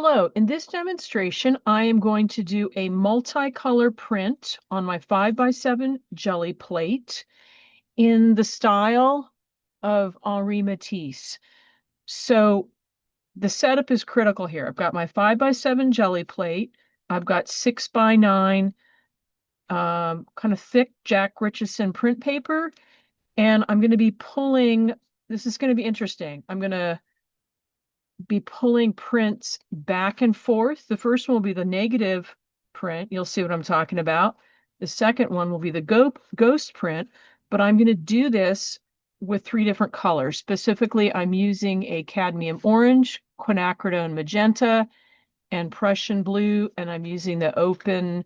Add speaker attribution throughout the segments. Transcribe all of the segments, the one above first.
Speaker 1: Hello, in this demonstration, I am going to do a multicolor print on my 5x7 Gelli plate in the style of Henri Matisse. So the setup is critical here. I've got my 5x7 Gelli plate. I've got 6x9 kind of thick Jack Richardson print paper, and I'm going to be pulling, this is going to be interesting. I'm going to be pulling prints back and forth. The first one will be the negative print. You'll see what I'm talking about. The second one will be the ghost print, but I'm going to do this with three different colors. Specifically, I'm using a cadmium orange, quinacridone magenta, and Prussian blue, and I'm using the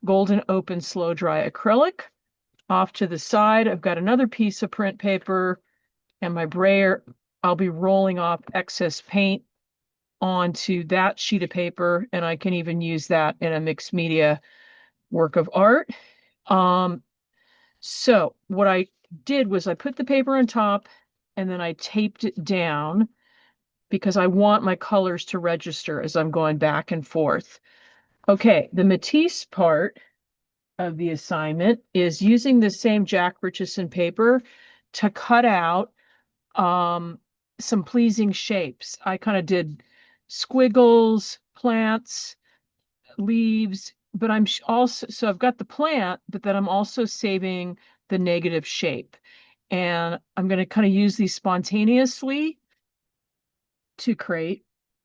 Speaker 1: golden open slow dry acrylic. Off to the side, I've got another piece of print paper and my brayer. I'll be rolling off excess paint onto that sheet of paper, and I can even use that in a mixed media work of art. So what I did was I put the paper on top and then I taped it down because I want my colors to register as I'm going back and forth. Okay, the Matisse part of the assignment is using the same Jack Richardson paper to cut out some pleasing shapes. I kind of did squiggles, plants, leaves, but I'm also, so I've got the plant, but then I'm also saving the negative shape. And I'm going to kind of use these spontaneously to create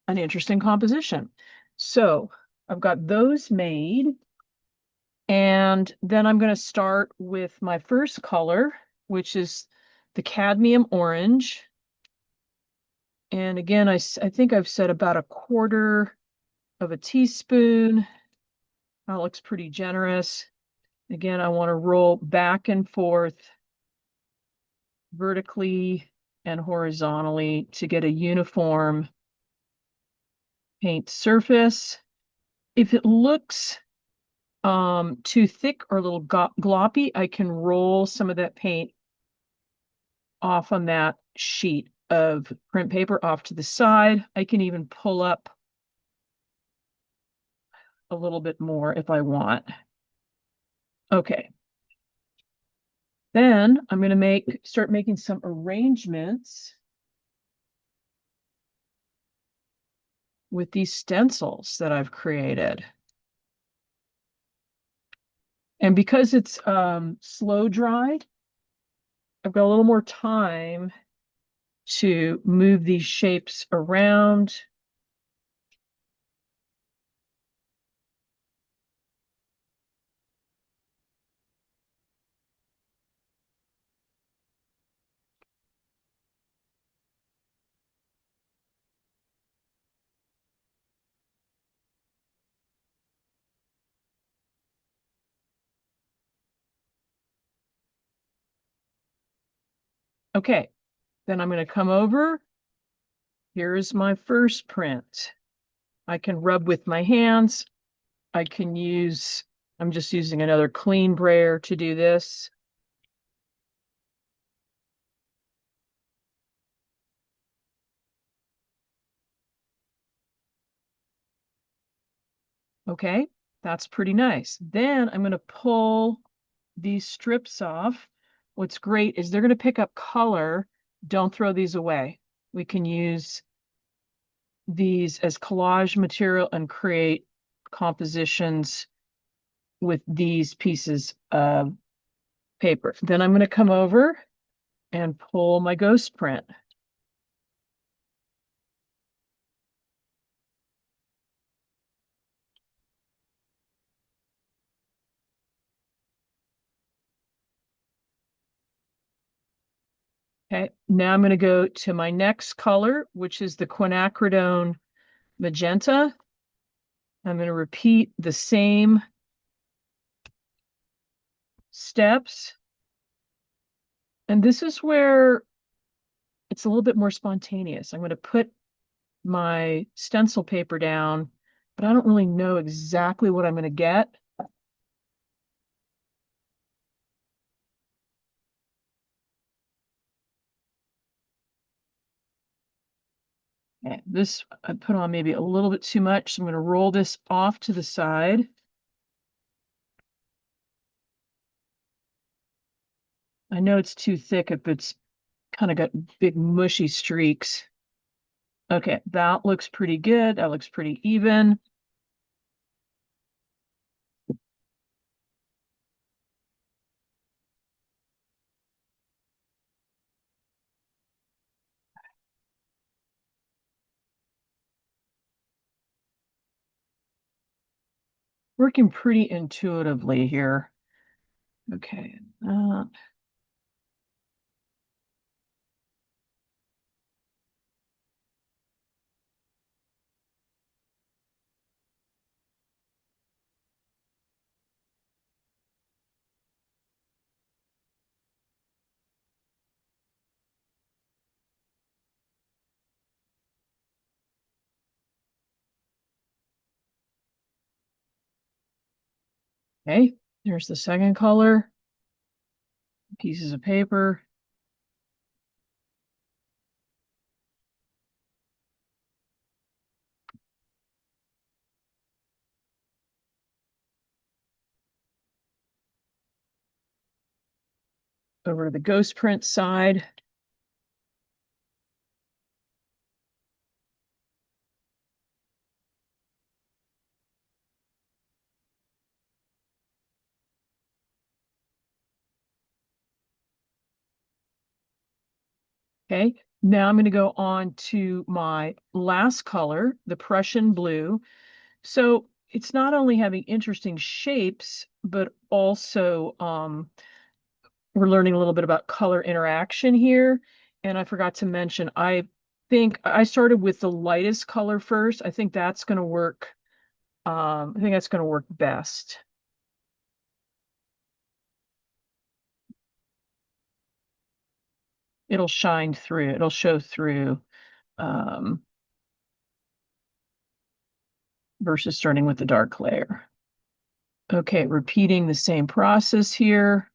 Speaker 1: an interesting composition. So I've got those made. And then I'm going to start with my first color, which is the cadmium orange. And again, I think I've said about a quarter of a teaspoon. That looks pretty generous. Again, I want to roll back and forth vertically and horizontally to get a uniform paint surface. If it looks too thick or a little gloppy, I can roll some of that paint off on that sheet of print paper off to the side. I can even pull up a little bit more if I want. Okay. Then I'm going to start making some arrangements with these stencils that I've created. And because it's slow dried, I've got a little more time to move these shapes around. Okay, then I'm going to come over. Here's my first print. I can rub with my hands. I can use, I'm just using another clean brayer to do this. Okay, that's pretty nice. Then I'm going to pull these strips off. What's great is they're going to pick up color. Don't throw these away. We can use these as collage material and create compositions with these pieces of paper. Then I'm going to come over and pull my ghost print. Okay, now I'm going to go to my next color, which is the Quinacridone Magenta. I'm going to repeat the same steps. And this is where it's a little bit more spontaneous. I'm going to put my stencil paper down, but I don't really know exactly what I'm going to get. Okay, this I put on maybe a little bit too much, so I'm going to roll this off to the side. I know it's too thick if it's kind of got big mushy streaks. Okay, that looks pretty good. That looks pretty even. Working pretty intuitively here. Okay. Okay, there's the second color. Pieces of paper. Over to the ghost print side. Okay, now I'm going to go on to my last color, the Prussian Blue. So it's not only having interesting shapes, but also we're learning a little bit about color interaction here. And I forgot to mention, I think I started with the lightest color first. I think that's going to work. I think that's going to work best. It'll shine through, it'll show through um, versus starting with the dark layer. Okay, repeating the same process here.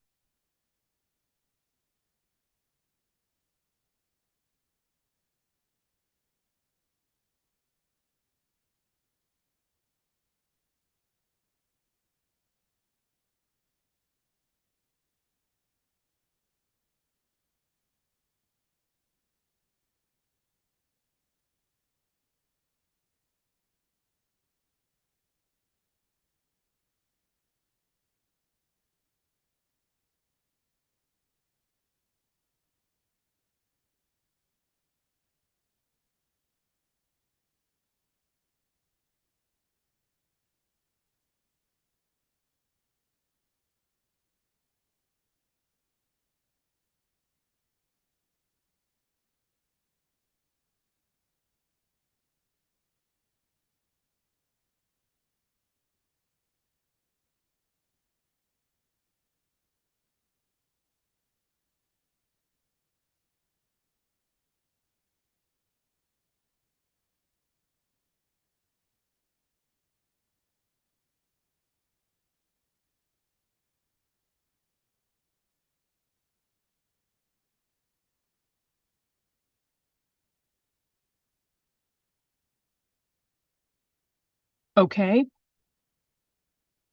Speaker 1: Okay,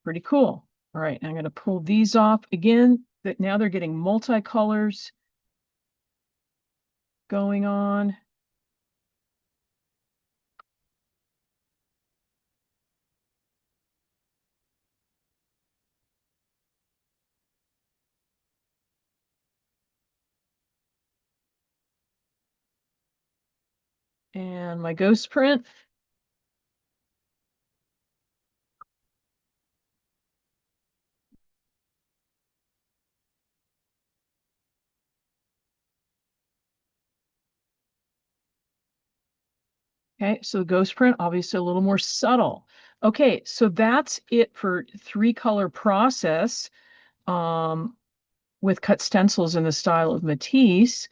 Speaker 1: pretty cool. All right, I'm going to pull these off again. That now they're getting multicolors going on. And my ghost print. Okay, so the ghost print, obviously a little more subtle. Okay, so that's it for three color process with cut stencils in the style of Matisse.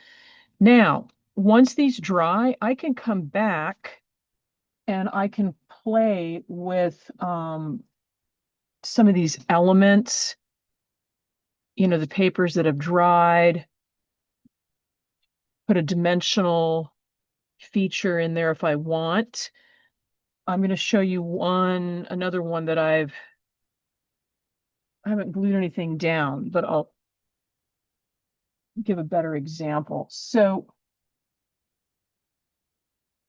Speaker 1: Now, once these dry, I can come back and I can play with some of these elements, the papers that have dried, put a dimensional feature in there if I want. I'm going to show you another one that I haven't glued anything down, but I'll give a better example. So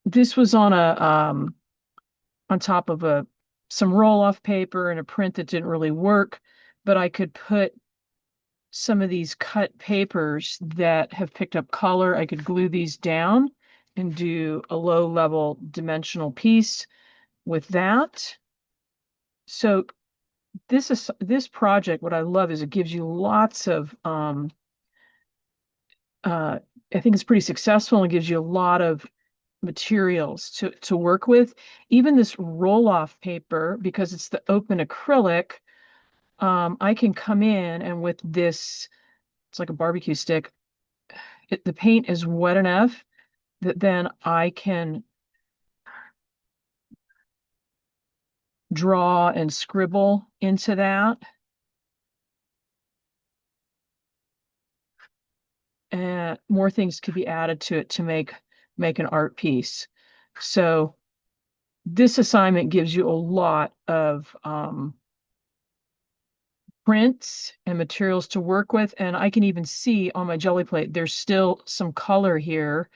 Speaker 1: this was on on top of some roll-off paper and a print that didn't really work, but I could put some of these cut papers that have picked up color. I could glue these down and do a low-level dimensional piece with that. So this project, what I love is it gives you lots of I think it's pretty successful and gives you a lot of materials to work with. Even this roll-off paper, because it's the open acrylic, I can come in and with this, it's like a barbecue stick, the paint is wet enough that then I can draw and scribble into that. And more things could be added to it to make an art piece. So this assignment gives you a lot of prints and materials to work with. And I can even see on my Gelli plate, there's still some color here.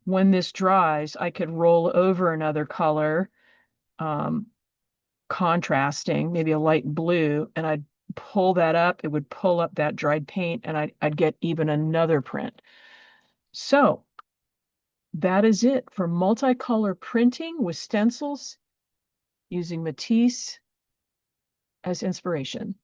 Speaker 1: When this dries, I could roll over another color, contrasting, maybe a light blue, and I'd pull that up. It would pull up that dried paint and I'd get even another print. So that is it for multicolor printing with stencils using Matisse as inspiration.